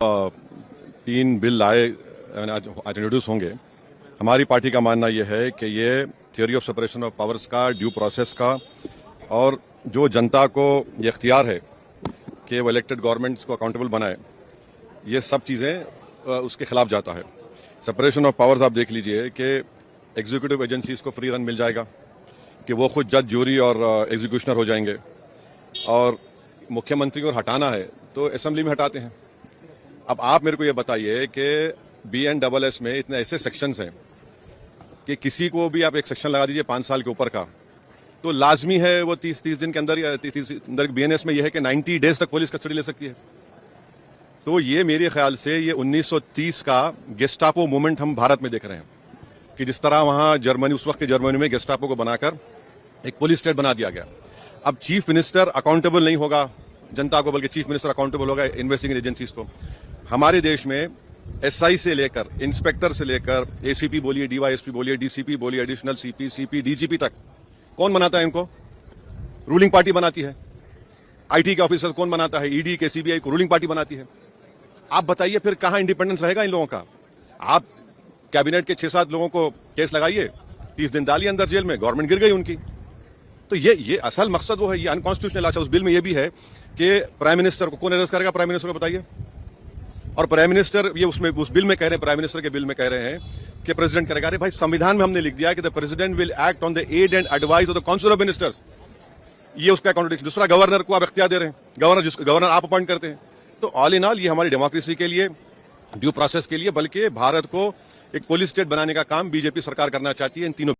तीन बिल आए आज इंट्रोड्यूस होंगे। हमारी पार्टी का मानना यह है कि ये theory of separation of powers का, ड्यू प्रोसेस का और जो जनता को ये इख्तियार है कि वो इलेक्टेड गवर्नमेंट्स को अकाउंटेबल बनाए, ये सब चीज़ें उसके खिलाफ जाता है। सेपरेशन ऑफ पावर्स आप देख लीजिए कि एग्जीक्यूटिव एजेंसीज को फ्री रन मिल जाएगा कि वो खुद जज, जूरी और एग्जीक्यूशनर हो जाएंगे, और मुख्यमंत्री को हटाना है तो असेंबली में हटाते हैं। अब आप मेरे को ये बताइए कि BNSS में इतने ऐसे सेक्शंस हैं कि किसी को भी आप एक सेक्शन लगा दीजिए 5 साल के ऊपर का, तो लाजमी है वो 30 दिन के अंदर या 30 अंदर BNS में यह है कि 90 डेज तक पुलिस कस्टडी ले सकती है। तो ये मेरे ख्याल से ये 1930 का गेस्टापो मूवमेंट हम भारत में देख रहे हैं कि जिस तरह वहां जर्मनी, उस वक्त के जर्मनी में गेस्टापो को बनाकर एक पुलिस स्टेट बना दिया गया। अब चीफ मिनिस्टर अकाउंटेबल नहीं होगा जनता को, बल्कि चीफ मिनिस्टर अकाउंटेबल होगा इन्वेस्टिगेटिंग एजेंसीज को। हमारे देश में SI से लेकर इंस्पेक्टर से लेकर ACP बोलिए, DYSP बोलिए, DCP बोलिए, एडिशनल CP, CP, DGP तक कौन बनाता है इनको? रूलिंग पार्टी बनाती है। IT के ऑफिसर कौन बनाता है? ED के, CBI को रूलिंग पार्टी बनाती है। आप बताइए फिर कहां इंडिपेंडेंस रहेगा इन लोगों का? आप कैबिनेट के 6-7 लोगों को केस लगाइए, 30 दिन डालिए अंदर जेल में, गवर्नमेंट गिर गई उनकी। तो ये असल मकसद वो है, ये अनकॉन्स्टिट्यूशनल। अच्छा, उस बिल में ये भी है कि प्राइम मिनिस्टर को कौन अरेस्ट करेगा? प्राइम मिनिस्टर को बताइए। और प्राइम मिनिस्टर, ये उसमें उस बिल में कह रहे हैं, प्राइम मिनिस्टर के बिल में कह रहे हैं कि प्रेसिडेंट करेगा। अरे भाई, संविधान में हमने लिख दिया है कि the president will act on the aid and advice of the council of ministers. ये उसका कॉन्ट्रडिक्शन। दूसरा, गवर्नर को आप इख्तियार दे रहे हैं, गवर्नर आप अपॉइंट करते हैं। तो ऑल इन ऑल ये हमारी डेमोक्रेसी के लिए, ड्यू प्रोसेस के लिए, बल्कि भारत को एक पुलिस स्टेट बनाने का काम BJP सरकार करना चाहती है इन तीनों